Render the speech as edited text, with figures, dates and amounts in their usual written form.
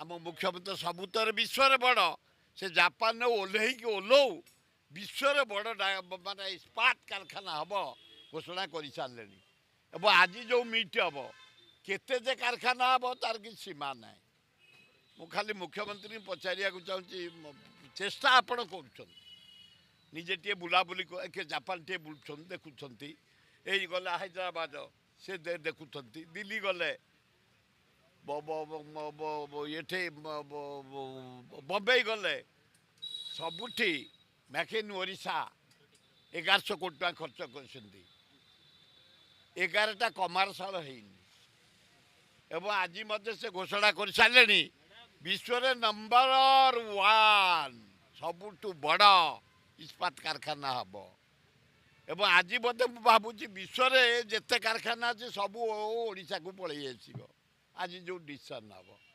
आम मुख्यमंत्री सबुतर विश्व बड़ से जापान ओह्लैक ओह्लौ विश्व बड़ माने इस्पात कारखाना हम घोषणा कर सारे एवं आज जो मीट हम केते जे कारखाना हम तार कि सीमा ना मु खाली मुख्यमंत्री पचारिया चाहूँ चेष्टा आपण करजे टे बुलाबुली जापान टे बुलूँ देखुं यही गले हैदराबाद से देखुं दिल्ली गले ये बम्बई गले सबुठी मेक इन ओडिशा 1100 कोटी टका खर्च कर 11टा कमर्शियल एवं आज मध्य से घोषणा कर सारे विश्व नंबर 1 सबुठु बड़ इस्पात कारखाना हम एवं आज मत भावुँ विश्व जिते कारखाना अच्छे सब ओडिशा को पलि आस आज जो डिसीजन हम